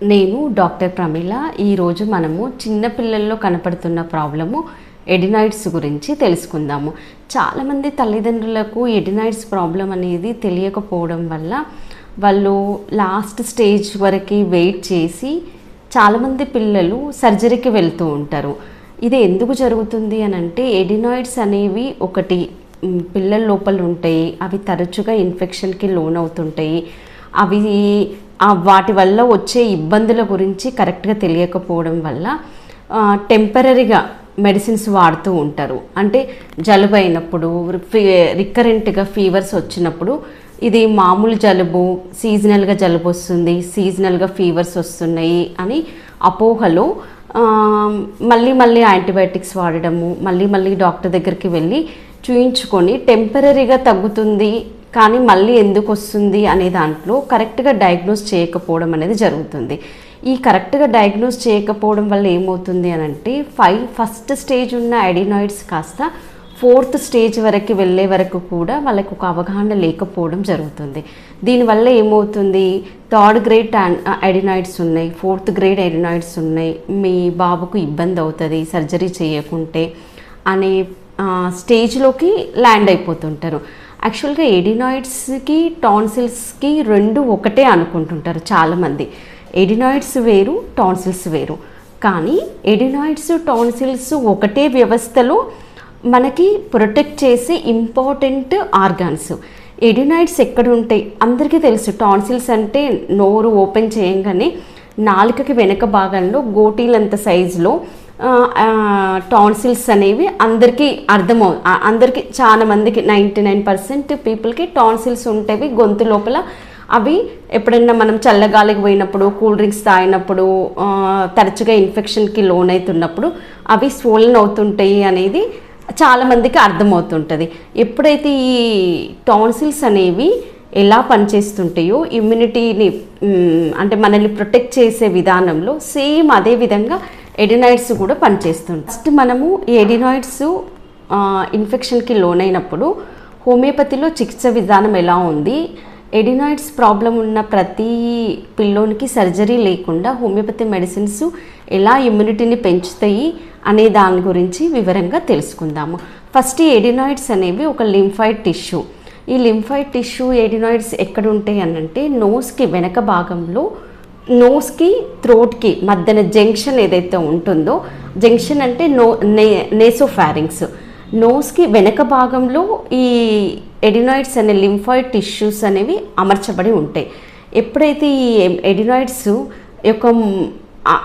నేను డాక్టర్ ప్రమీల. ఈరోజు మనము చిన్నపిల్లల్లో కనపడుతున్న ప్రాబ్లము ఎడినాయిడ్స్ గురించి తెలుసుకుందాము. చాలామంది తల్లిదండ్రులకు ఎడినాయిడ్స్ ప్రాబ్లం అనేది తెలియకపోవడం వల్ల వాళ్ళు లాస్ట్ స్టేజ్ వరకు వెయిట్ చేసి చాలామంది పిల్లలు సర్జరీకి వెళ్తూ ఉంటారు. ఇది ఎందుకు జరుగుతుంది అని అంటే ఎడినాయిడ్స్ అనేవి ఒకటి పిల్లల లోపల ఉంటాయి. అవి తరచుగా ఇన్ఫెక్షన్కి లోనవుతుంటాయి. అవి వాటి వల్ల వచ్చే ఇబ్బందుల గురించి కరెక్ట్గా తెలియకపోవడం వల్ల టెంపరీగా మెడిసిన్స్ వాడుతూ ఉంటారు. అంటే జలుబు అయినప్పుడు, రికరెంట్గా ఫీవర్స్ వచ్చినప్పుడు ఇది మామూలు జలుబు, సీజనల్గా జలుబు వస్తుంది, సీజనల్గా ఫీవర్స్ వస్తున్నాయి అని అపోహలో మళ్ళీ మళ్ళీ యాంటీబయాటిక్స్ వాడడము, మళ్ళీ డాక్టర్ దగ్గరికి వెళ్ళి చూయించుకొని టెంపరీగా తగ్గుతుంది కానీ మళ్ళీ ఎందుకు వస్తుంది అనే దాంట్లో కరెక్ట్గా డయాగ్నోస్ చేయకపోవడం అనేది జరుగుతుంది. ఈ కరెక్ట్గా డయాగ్నోస్ చేయకపోవడం వల్ల ఏమవుతుంది అని అంటే ఫస్ట్ స్టేజ్ ఉన్న అడినాయిడ్స్ కాస్త 4th స్టేజ్ వరకు వెళ్ళే వరకు కూడా వాళ్ళకు ఒక అవగాహన లేకపోవడం జరుగుతుంది. దీనివల్ల ఏమవుతుంది, 3rd గ్రేడ్ అడినాయిడ్స్ ఉన్నాయి, 4th గ్రేడ్ అడినాయిడ్స్ ఉన్నాయి, మీ బాబుకు ఇబ్బంది అవుతుంది సర్జరీ చేయకుంటే అనే స్టేజ్లోకి ల్యాండ్ అయిపోతుంటారు. యాక్చువల్గా ఎడినాయిడ్స్కి టాన్సిల్స్కి రెండు ఒకటే అనుకుంటుంటారు చాలామంది. ఎడినాయిడ్స్ వేరు, టాన్సిల్స్ వేరు. కానీ ఎడినాయిడ్స్ టాన్సిల్స్ ఒకటే వ్యవస్థలో మనకి ప్రొటెక్ట్ చేసే ఇంపార్టెంట్ ఆర్గాన్స్. ఎడినాయిడ్స్ ఎక్కడ ఉంటాయి అందరికీ తెలుసు. టాన్సిల్స్ అంటే నోరు ఓపెన్ చేయంగానే నాలుకకి వెనక భాగంలో గోటీలంత సైజులో టాన్సిల్స్ అనేవి అందరికీ అందరికీ చాలా మందికి 99% పీపుల్కి టాన్సిల్స్ ఉంటాయి గొంతు లోపల. అవి ఎప్పుడైనా మనం చల్లగాలికి పోయినప్పుడు, కూల్ డ్రింక్స్ తాగినప్పుడు, తరచుగా ఇన్ఫెక్షన్కి లోనవుతున్నప్పుడు అవి స్వోలన్ అవుతుంటాయి అనేది చాలామందికి అర్థమవుతుంటుంది. ఎప్పుడైతే ఈ టాన్సిల్స్ అనేవి ఎలా పనిచేస్తుంటాయో ఇమ్యూనిటీని అంటే మనల్ని ప్రొటెక్ట్ చేసే విధానంలో సేమ్ అదే విధంగా ఎడినాయిడ్స్ కూడా పనిచేస్తుంది. ఫస్ట్ మనము ఈ ఎడినాయిడ్స్ ఇన్ఫెక్షన్కి లోనైనప్పుడు హోమియోపతిలో చికిత్స విధానం ఎలా ఉంది, ఎడినాయిడ్స్ ప్రాబ్లం ఉన్న ప్రతి పిల్లోనికి సర్జరీ లేకుండా హోమియోపతి మెడిసిన్స్ ఎలా ఇమ్యూనిటీని పెంచుతాయి అనే దాని గురించి వివరంగా తెలుసుకుందాము. ఫస్ట్ ఈ ఎడినాయిడ్స్ అనేవి ఒక లింఫాయిడ్ టిష్యూ. ఈ లింఫాయిడ్ టిష్యూ ఎడినాయిడ్స్ ఎక్కడ ఉంటాయి అనంటే నోస్కి వెనక భాగంలో, నోస్కి థ్రోట్కి మధ్యన జంక్షన్ ఏదైతే ఉంటుందో, జంక్షన్ అంటే నేసోఫారింగ్స్, నోస్కి వెనక భాగంలో ఈ ఎడినాయిడ్స్ అనే లింఫాయిడ్ టిష్యూస్ అనేవి అమర్చబడి ఉంటాయి. ఎప్పుడైతే ఈ ఎడినాయిడ్స్ యొక్క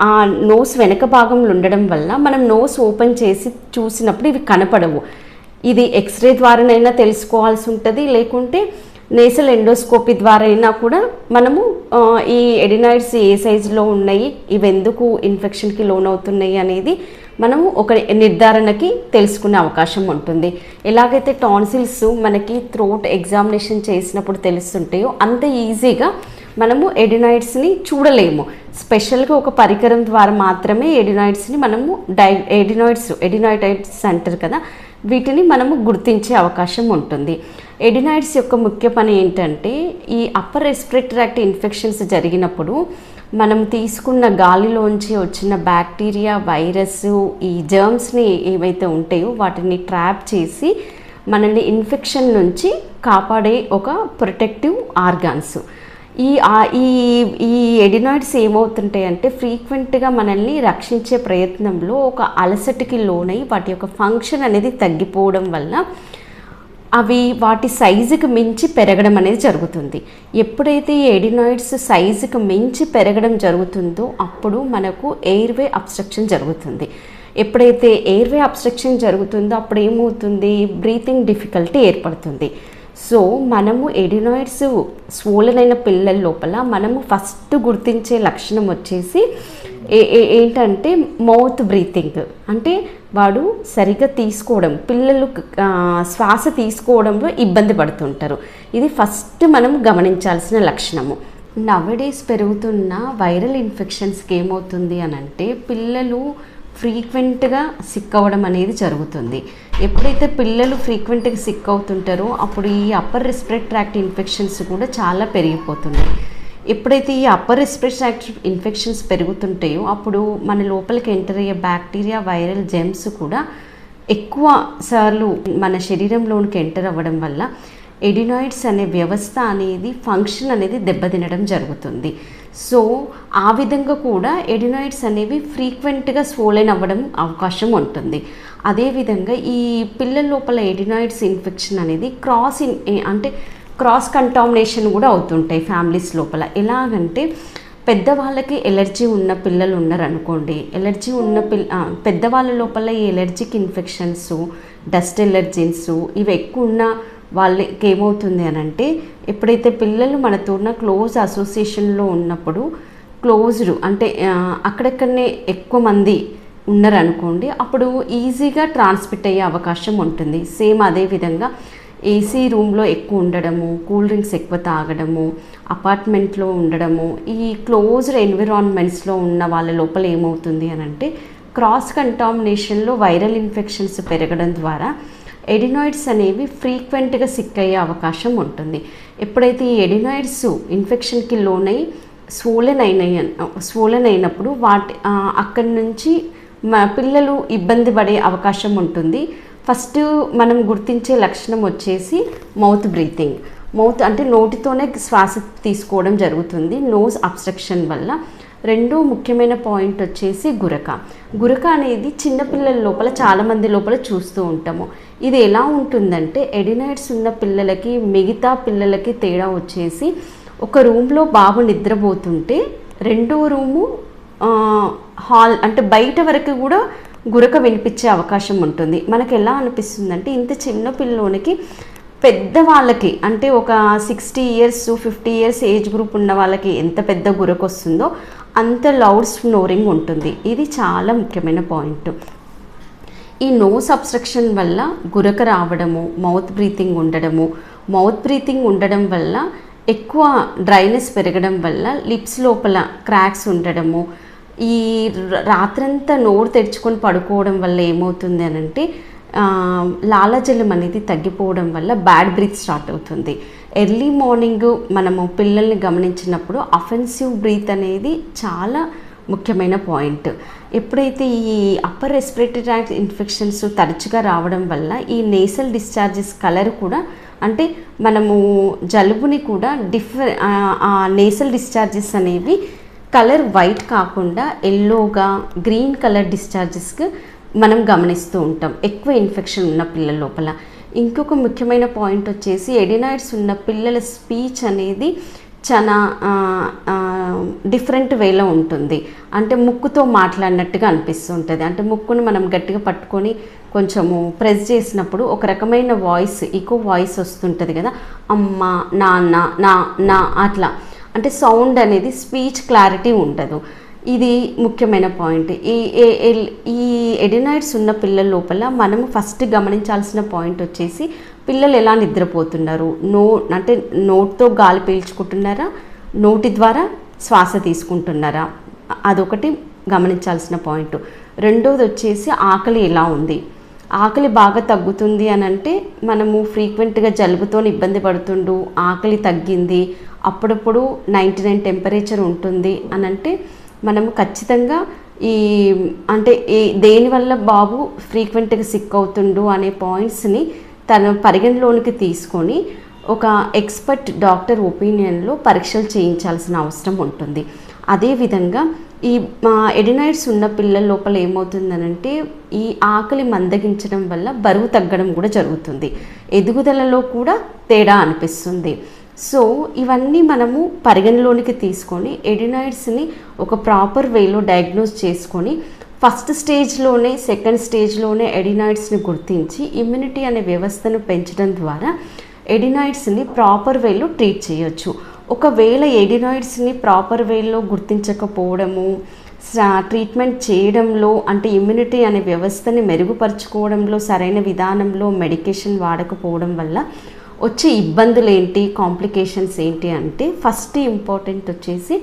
ఆ నోస్ వెనక భాగంలో ఉండడం వల్ల మనం నోస్ ఓపెన్ చేసి చూసినప్పుడు ఇవి కనపడవు. ఇది ఎక్స్రే ద్వారానైనా తెలుసుకోవాల్సి ఉంటుంది, లేకుంటే నేసల్ ఎండోస్కోపీ ద్వారా అయినా కూడా మనము ఈ ఎడినాయిడ్స్ ఏ సైజులో ఉన్నాయి, ఇవి ఎందుకు ఇన్ఫెక్షన్కి లోనవుతున్నాయి అనేది మనము ఒక నిర్ధారణకి తెలుసుకునే అవకాశం ఉంటుంది. ఎలాగైతే టాన్సిల్స్ మనకి థ్రోట్ ఎగ్జామినేషన్ చేసినప్పుడు తెలుస్తుంటాయో అంత ఈజీగా మనము ఎడినాయిడ్స్ని చూడలేము. స్పెషల్గా ఒక పరికరం ద్వారా మాత్రమే ఎడినాయిడ్స్ని మనము ఎడినాయిడ్స్ అంటారు కదా, వీటిని మనము గుర్తించే అవకాశం ఉంటుంది. ఎడినాయిడ్స్ యొక్క ముఖ్య పని ఏంటంటే ఈ అప్పర్ రెస్పిరేటరీ ట్రాక్ట్ ఇన్ఫెక్షన్స్ జరిగినప్పుడు మనం తీసుకున్న గాలిలోంచి వచ్చిన బ్యాక్టీరియా, వైరస్, ఈ జర్మ్స్ని ఏవైతే ఉంటాయో వాటిని ట్రాప్ చేసి మనల్ని ఇన్ఫెక్షన్ నుంచి కాపాడే ఒక ప్రొటెక్టివ్ ఆర్గాన్స్. ఈ ఎడినాయిడ్స్ ఏమవుతుంటాయి అంటే ఫ్రీక్వెంట్గా మనల్ని రక్షించే ప్రయత్నంలో ఒక అలసటకి లోనై వాటి యొక్క ఫంక్షన్ అనేది తగ్గిపోవడం వల్ల అవి వాటి సైజుకి మించి పెరగడం అనేది జరుగుతుంది. ఎప్పుడైతే ఈ ఎడినాయిడ్స్ సైజుకి మించి పెరగడం జరుగుతుందో అప్పుడు మనకు ఎయిర్వే అబ్స్ట్రక్షన్ జరుగుతుంది. ఎప్పుడైతే ఎయిర్వే అబ్స్ట్రక్షన్ జరుగుతుందో అప్పుడు ఏమవుతుంది, బ్రీతింగ్ డిఫికల్టీ ఏర్పడుతుంది. సో మనము ఎడినాయిడ్స్ స్వోలన్ అయిన పిల్లల లోపల మనము ఫస్ట్ గుర్తించే లక్షణం వచ్చేసి ఏంటంటే మౌత్ బ్రీతింగ్. అంటే వాడు సరిగ్గా తీసుకోవడం, పిల్లలు శ్వాస తీసుకోవడంలో ఇబ్బంది పడుతుంటారు. ఇది ఫస్ట్ మనం గమనించాల్సిన లక్షణము. నవడేస్ పెరుగుతున్న వైరల్ ఇన్ఫెక్షన్స్కి ఏమవుతుంది అని అంటే పిల్లలు ఫ్రీక్వెంట్గా సిక్ అవ్వడం అనేది జరుగుతుంది. ఎప్పుడైతే పిల్లలు ఫ్రీక్వెంట్గా సిక్ అవుతుంటారో అప్పుడు ఈ అప్పర్ రెస్పిరేటరీ ట్రాక్ట్ ఇన్ఫెక్షన్స్ కూడా చాలా పెరిగిపోతున్నాయి. ఎప్పుడైతే ఈ అప్పర్ రెస్పిరేటరీ ఇన్ఫెక్షన్స్ పెరుగుతుంటాయో అప్పుడు మన లోపలికి ఎంటర్ అయ్యే బ్యాక్టీరియా, వైరల్ జెమ్స్ కూడా ఎక్కువ సార్లు మన శరీరంలోనికి ఎంటర్ అవ్వడం వల్ల ఎడినాయిడ్స్ అనే వ్యవస్థ అనేది ఫంక్షన్ అనేది దెబ్బతినడం జరుగుతుంది. సో ఆ విధంగా కూడా ఎడినాయిడ్స్ అనేవి ఫ్రీక్వెంట్గా స్వోలెన్ అవ్వడం అవకాశం ఉంటుంది. అదేవిధంగా ఈ పిల్లల లోపల ఎడినాయిడ్స్ ఇన్ఫెక్షన్ అనేది క్రాస్ కంటామినేషన్ కూడా అవుతుంటాయి ఫ్యామిలీస్ లోపల. ఎలాగంటే పెద్దవాళ్ళకి ఎలర్జీ ఉన్న పిల్లలు ఉన్నారనుకోండి, ఎలర్జీ ఉన్న పెద్దవాళ్ళ లోపల ఈ ఎలర్జిక్ ఇన్ఫెక్షన్స్, డస్ట్ ఎలర్జీన్స్ ఇవి ఎక్కువ ఉన్న వాళ్ళకి ఏమవుతుంది అని అంటే, ఎప్పుడైతే పిల్లలు మనతో ఉన్న క్లోజ్ అసోసియేషన్లో ఉన్నప్పుడు క్లోజ్డ్ అంటే అక్కడెక్కడనే ఎక్కువ మంది ఉన్నారనుకోండి, అప్పుడు ఈజీగా ట్రాన్స్మిట్ అయ్యే అవకాశం ఉంటుంది. సేమ్ అదేవిధంగా ఏసీ రూమ్లో ఎక్కువ ఉండడము, కూల్ డ్రింక్స్ ఎక్కువ తాగడము, అపార్ట్మెంట్లో ఉండడము, ఈ క్లోజ్డ్ ఎన్విరాన్మెంట్స్లో ఉన్న వాళ్ళ లోపల ఏమవుతుంది అని అంటే క్రాస్ కంటామినేషన్లో వైరల్ ఇన్ఫెక్షన్స్ పెరగడం ద్వారా ఎడినాయిడ్స్ అనేవి ఫ్రీక్వెంట్గా సిక్ అయ్యే అవకాశం ఉంటుంది. ఎప్పుడైతే ఈ ఎడినాయిడ్స్ ఇన్ఫెక్షన్కి లోనై స్వోలెన్ అయినప్పుడు అక్కడి నుంచి పిల్లలు ఇబ్బంది పడే అవకాశం ఉంటుంది. ఫస్ట్ మనం గుర్తించే లక్షణం వచ్చేసి మౌత్ బ్రీతింగ్. మౌత్ అంటే నోటితోనే శ్వాస తీసుకోవడం జరుగుతుంది నోస్ అబ్స్ట్రక్షన్ వల్ల. రెండో ముఖ్యమైన పాయింట్ వచ్చేసి గురక అనేది చిన్నపిల్లల లోపల చాలామంది లోపల చూస్తూ ఉంటాము. ఇది ఎలా ఉంటుందంటే ఎడినాయిడ్స్ ఉన్న పిల్లలకి మిగతా పిల్లలకి తేడా వచ్చేసి, ఒక రూమ్లో బాబు నిద్రపోతుంటే రెండో రూము హాల్ అంటే బయట వరకు కూడా గురక వినిపించే అవకాశం ఉంటుంది. మనకు ఎలా అనిపిస్తుందంటే ఇంత చిన్న పిల్లోనికి పెద్దవాళ్ళకి అంటే ఒక 60 years 50 years ఏజ్ గ్రూప్ ఉన్న వాళ్ళకి ఎంత పెద్ద గురక వస్తుందో అంత లౌడ్ స్నోరింగ్ ఉంటుంది. ఇది చాలా ముఖ్యమైన పాయింట్. ఈ నోస్ అబ్స్ట్రక్షన్ వల్ల గురక రావడము, మౌత్ బ్రీతింగ్ ఉండడం వల్ల ఎక్కువ డ్రైనెస్ పెరగడం వల్ల లిప్స్ లోపల క్రాక్స్ ఉండడము, ఈ రాత్రంతా నోరు తెరుచుకొని పడుకోవడం వల్ల ఏమవుతుంది అని అంటే లాలాజలం అనేది తగ్గిపోవడం వల్ల బ్యాడ్ బ్రీత్ స్టార్ట్ అవుతుంది. ఎర్లీ మార్నింగ్ మనము పిల్లల్ని గమనించినప్పుడు అఫెన్సివ్ బ్రీత్ అనేది చాలా ముఖ్యమైన పాయింట్. ఎప్పుడైతే ఈ అప్పర్ రెస్పిరేటరీ ట్రాక్ట్ ఇన్ఫెక్షన్స్ తరచుగా రావడం వల్ల ఈ నేసల్ డిశ్చార్జెస్ కలర్ కూడా అంటే మనము జలుబుని కూడా నేసల్ డిశ్చార్జెస్ అనేవి కలర్ వైట్ కాకుండా ఎల్లోగా గ్రీన్ కలర్ డిశ్చార్జెస్కి మనం గమనిస్తూ ఉంటాం ఎక్కువ ఇన్ఫెక్షన్ ఉన్న పిల్లల లోపల. ఇంకొక ముఖ్యమైన పాయింట్ వచ్చేసి ఎడినాయిడ్స్ ఉన్న పిల్లల స్పీచ్ అనేది చాలా డిఫరెంట్ వేలో ఉంటుంది. అంటే ముక్కుతో మాట్లాడినట్టుగా అనిపిస్తుంటుంది. అంటే ముక్కును మనం గట్టిగా పట్టుకొని కొంచెము ప్రెస్ చేసినప్పుడు ఒక రకమైన వాయిస్, ఈకో వాయిస్ వస్తుంటుంది కదా, అమ్మ, నాన్న, నా అట్లా. అంటే సౌండ్ అనేది స్పీచ్ క్లారిటీ ఉండదు. ఇది ముఖ్యమైన పాయింట్. ఈ ఎడినాయిడ్స్ ఉన్న పిల్లల లోపల మనము ఫస్ట్ గమనించాల్సిన పాయింట్ వచ్చేసి పిల్లలు ఎలా నిద్రపోతున్నారు, అంటే నోటితో గాలి పీల్చుకుంటున్నారా, నోటి ద్వారా శ్వాస తీసుకుంటున్నారా, అదొకటి గమనించాల్సిన పాయింట్. రెండోది వచ్చేసి ఆకలి ఎలా ఉంది. ఆకలి బాగా తగ్గుతుంది అని అంటే మనము ఫ్రీక్వెంట్గా జలుబుతో ఇబ్బంది పడుతుండు, ఆకలి తగ్గింది, అప్పుడప్పుడు 99 టెంపరేచర్ ఉంటుంది అని అంటే మనము ఖచ్చితంగా దేనివల్ల బాబు ఫ్రీక్వెంట్గా సిక్ అవుతుండు అనే పాయింట్స్ని తన పరిగణలోనికి తీసుకొని ఒక ఎక్స్పర్ట్ డాక్టర్ ఒపీనియన్లో పరీక్షలు చేయించాల్సిన అవసరం ఉంటుంది. అదేవిధంగా ఈ ఎడినాయిడ్స్ ఉన్న పిల్లల లోపల ఏమవుతుందనంటే ఈ ఆకలి మందగించడం వల్ల బరువు తగ్గడం కూడా జరుగుతుంది, ఎదుగుదలలో కూడా తేడా అనిపిస్తుంది. సో ఇవన్నీ మనము పరిగణలోనికి తీసుకొని ఎడినాయిడ్స్ని ఒక ప్రాపర్ వేలో డయాగ్నోస్ చేసుకొని ఫస్ట్ స్టేజ్లోనే సెకండ్ స్టేజ్లోనే ఎడినాయిడ్స్ని గుర్తించి ఇమ్యూనిటీ అనే వ్యవస్థను పెంచడం ద్వారా ఎడినాయిడ్స్ని ప్రాపర్ వేలో ట్రీట్ చేయొచ్చు. ఒకవేళ ఎడినాయిడ్స్ని ప్రాపర్ వేలో గుర్తించకపోవడము, ట్రీట్మెంట్ చేయడంలో అంటే ఇమ్యూనిటీ అనే వ్యవస్థని మెరుగుపరుచుకోవడంలో సరైన విధానంలో మెడికేషన్ వాడకపోవడం వల్ల వచ్చే ఇబ్బందులు ఏంటి, కాంప్లికేషన్స్ ఏంటి అంటే ఫస్ట్ ఇంపార్టెంట్ వచ్చేసి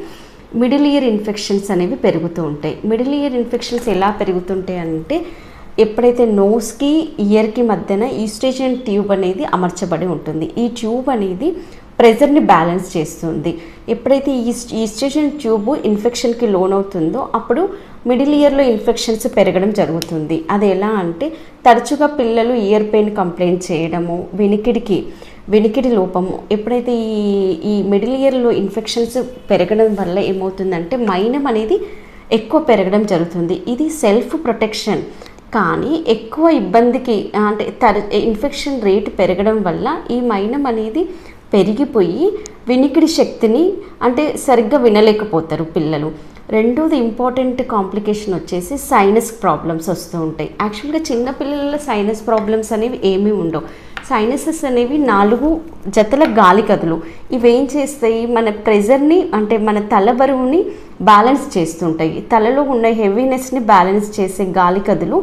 మిడిల్ ఇయర్ ఇన్ఫెక్షన్స్ అనేవి పెరుగుతూ ఉంటాయి. మిడిల్ ఇయర్ ఇన్ఫెక్షన్స్ ఎలా పెరుగుతుంటాయి అంటే ఎప్పుడైతే నోస్కి ఇయర్కి మధ్యన ఈస్ట్రోజన్ ట్యూబ్ అనేది అమర్చబడి ఉంటుంది. ఈ ట్యూబ్ అనేది ప్రెజర్ని బ్యాలెన్స్ చేస్తుంది. ఎప్పుడైతే ఈస్ట్రోజన్ ట్యూబ్ ఇన్ఫెక్షన్కి లోనవుతుందో అప్పుడు మిడిల్ ఇయర్లో ఇన్ఫెక్షన్స్ పెరగడం జరుగుతుంది. అది ఎలా అంటే తరచుగా పిల్లలు ఇయర్ పెయిన్ కంప్లైంట్ చేయడము, వెనికిడి లోపము. ఎప్పుడైతే ఈ మిడిల్ ఇయర్లో ఇన్ఫెక్షన్స్ పెరగడం వల్ల ఏమవుతుందంటే మైనం అనేది ఎక్కువ పెరగడం జరుగుతుంది. ఇది సెల్ఫ్ ప్రొటెక్షన్, కానీ ఎక్కువ ఇబ్బందికి అంటే ఇన్ఫెక్షన్ రేట్ పెరగడం వల్ల ఈ మైనం అనేది పెరిగిపోయి వినికిడి శక్తిని అంటే సరిగ్గా వినలేకపోతారు పిల్లలు. రెండోది ఇంపార్టెంట్ కాంప్లికేషన్ వచ్చేసి సైనస్ ప్రాబ్లమ్స్ వస్తూ ఉంటాయి. యాక్చువల్గా చిన్నపిల్లల సైనస్ ప్రాబ్లమ్స్ అనేవి ఏమీ ఉండవు. సైనసెస్ అనేవి 4 జతల గాలి కదులు. ఇవేం చేస్తాయి, మన ప్రెజర్ని అంటే మన తల బరువుని బ్యాలెన్స్ చేస్తుంటాయి. తలలో ఉన్న హెవీనెస్ని బ్యాలెన్స్ చేసే గాలి కదులు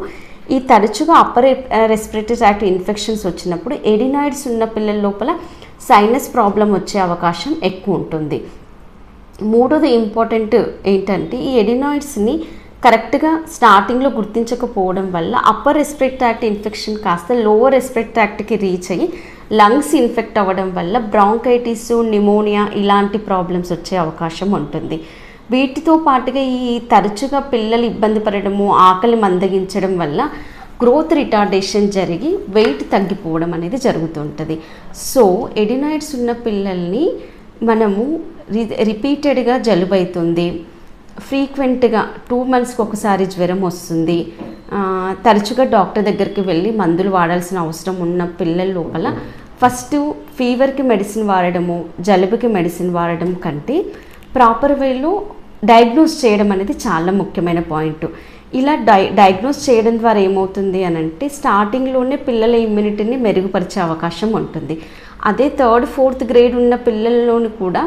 ఈ తరచుగా అప్పర్ రెస్పిరేటరీ ట్రాక్ట్ ఇన్ఫెక్షన్స్ వచ్చినప్పుడు ఎడినాయిడ్స్ ఉన్న పిల్లల లోపల సైనస్ ప్రాబ్లం వచ్చే అవకాశం ఎక్కువ ఉంటుంది. మూడోది ఇంపార్టెంట్ ఏంటంటే ఈ ఎడినాయిడ్స్ని కరెక్ట్గా స్టార్టింగ్లో గుర్తించకపోవడం వల్ల అప్పర్ రెస్పిరేటరీ ట్రాక్ట్ ఇన్ఫెక్షన్ కాస్త లోవర్ రెస్పిరేటరీ ట్రాక్ట్కి రీచ్ అయ్యి లంగ్స్ ఇన్ఫెక్ట్ అవ్వడం వల్ల బ్రాంకైటిస్, నిమోనియా ఇలాంటి ప్రాబ్లమ్స్ వచ్చే అవకాశం ఉంటుంది. వీటితో పాటుగా ఈ తరచుగా పిల్లలు ఇబ్బంది పడడము, ఆకలి మందగించడం వల్ల గ్రోత్ రిటార్డేషన్ జరిగి వెయిట్ తగ్గిపోవడం అనేది జరుగుతుంటుంది. సో ఎడినాయిడ్స్ ఉన్న పిల్లల్ని మనము రిపీటెడ్గా జలుబు అవుతుంది, ఫ్రీక్వెంట్గా 2 monthsకి ఒకసారి జ్వరం వస్తుంది, తరచుగా డాక్టర్ దగ్గరికి వెళ్ళి మందులు వాడాల్సిన అవసరం ఉన్న పిల్లల లోపల ఫస్ట్ ఫీవర్కి మెడిసిన్ వాడడము, జలుబుకి మెడిసిన్ వాడడం కంటే ప్రాపర్ వేలో డయాగ్నోస్ చేయడం అనేది చాలా ముఖ్యమైన పాయింట్. ఇలా డయాగ్నోస్ చేయడం ద్వారా ఏమవుతుంది అని అంటే స్టార్టింగ్లోనే పిల్లల ఇమ్యూనిటీని మెరుగుపరిచే అవకాశం ఉంటుంది. అదే 3rd, 4th grade ఉన్న పిల్లల్లోని కూడా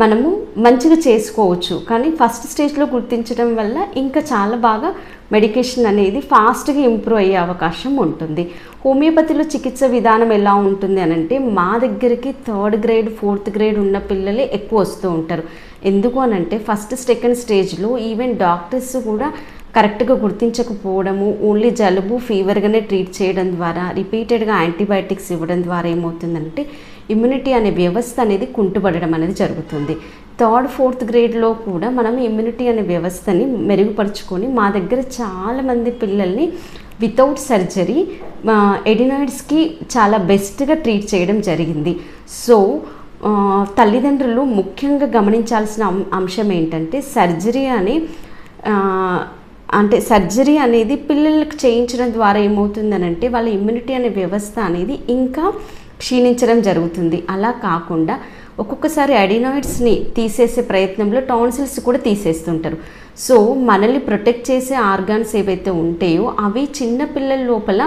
మనము మంచిగా చేసుకోవచ్చు. కానీ ఫస్ట్ స్టేజ్లో గుర్తించడం వల్ల ఇంకా చాలా బాగా మెడికేషన్ అనేది ఫాస్ట్గా ఇంప్రూవ్ అయ్యే అవకాశం ఉంటుంది. హోమియోపతిలో చికిత్స విధానం ఎలా ఉంటుంది అని అంటే మా దగ్గరికి 3rd grade, 4th grade ఉన్న పిల్లలే ఎక్కువ వస్తూ ఉంటారు. ఎందుకు అని అంటే ఫస్ట్, సెకండ్ స్టేజ్లో ఈవెన్ డాక్టర్స్ కూడా కరెక్ట్గా గుర్తించకపోవడము, ఓన్లీ జలుబు, ఫీవర్గానే ట్రీట్ చేయడం ద్వారా, రిపీటెడ్గా యాంటీబయాటిక్స్ ఇవ్వడం ద్వారా ఏమవుతుందంటే ఇమ్యూనిటీ అనే వ్యవస్థ అనేది కుంటుపడడం అనేది జరుగుతుంది. 3rd, 4th gradeలో కూడా మనం ఇమ్యూనిటీ అనే వ్యవస్థని మెరుగుపరుచుకొని మా దగ్గర చాలామంది పిల్లల్ని వితౌట్ సర్జరీ ఎడినాయిడ్స్కి చాలా బెస్ట్గా ట్రీట్ చేయడం జరిగింది. సో తల్లిదండ్రులు ముఖ్యంగా గమనించాల్సిన అంశం ఏంటంటే సర్జరీ అనేది పిల్లలకు చేయించడం ద్వారా ఏమవుతుందనంటే వాళ్ళ ఇమ్యూనిటీ అనే వ్యవస్థ అనేది ఇంకా క్షీణించడం జరుగుతుంది. అలా కాకుండా ఒక్కొక్కసారి అడినాయిడ్స్ని తీసేసే ప్రయత్నంలో టాన్సిల్స్ కూడా తీసేస్తుంటారు. సో మనల్ని ప్రొటెక్ట్ చేసే ఆర్గాన్స్ ఏవైతే ఉంటాయో అవి చిన్నపిల్లల లోపల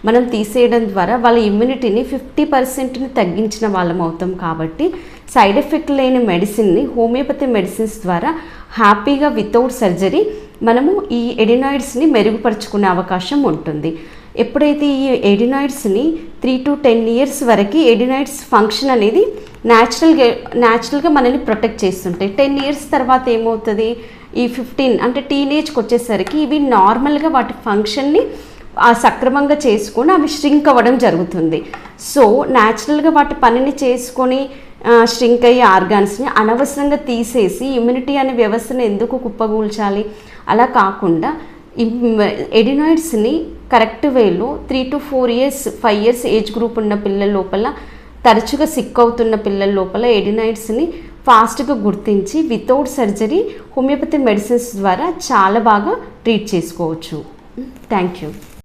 మనం తీసేయడం ద్వారా వాళ్ళ ఇమ్యూనిటీని 50%ని తగ్గించిన వాళ్ళం అవుతాం. కాబట్టి సైడ్ ఎఫెక్ట్ లేని మెడిసిన్ని హోమియోపతి మెడిసిన్స్ ద్వారా హ్యాపీగా వితౌట్ సర్జరీ మనము ఈ ఎడినాయిడ్స్ని మెరుగుపరుచుకునే అవకాశం ఉంటుంది. ఎప్పుడైతే ఈ ఎడినాయిడ్స్ని 3 to 10 years వరకు ఎడినాయిడ్స్ ఫంక్షన్ అనేది న్యాచురల్గా మనల్ని ప్రొటెక్ట్ చేస్తుంటాయి. 10 years తర్వాత ఏమవుతుంది, ఈ 15 అంటే టీనేజ్కి వచ్చేసరికి ఇవి నార్మల్గా వాటి ఫంక్షన్ని సక్రమంగా చేసుకొని అవి ష్రింక్ అవ్వడం జరుగుతుంది. సో న్యాచురల్గా వాటి పనిని చేసుకొని ష్రింక్ అయ్యే ఆర్గాన్స్ని అనవసరంగా తీసేసి ఇమ్యూనిటీ అనే వ్యవస్థను ఎందుకు కుప్పగూల్చాలి? అలా కాకుండా ఎడినాయిడ్స్ని కరెక్ట్ వేలో 3 to 4 years, 5 years age group ఉన్న పిల్లల లోపల, తరచుగా సిక్ అవుతున్న పిల్లల లోపల ఎడినాయిడ్స్ని ఫాస్ట్గా గుర్తించి వితౌట్ సర్జరీ హోమియోపతి మెడిసిన్స్ ద్వారా చాలా బాగా ట్రీట్ చేసుకోవచ్చు. Thank you.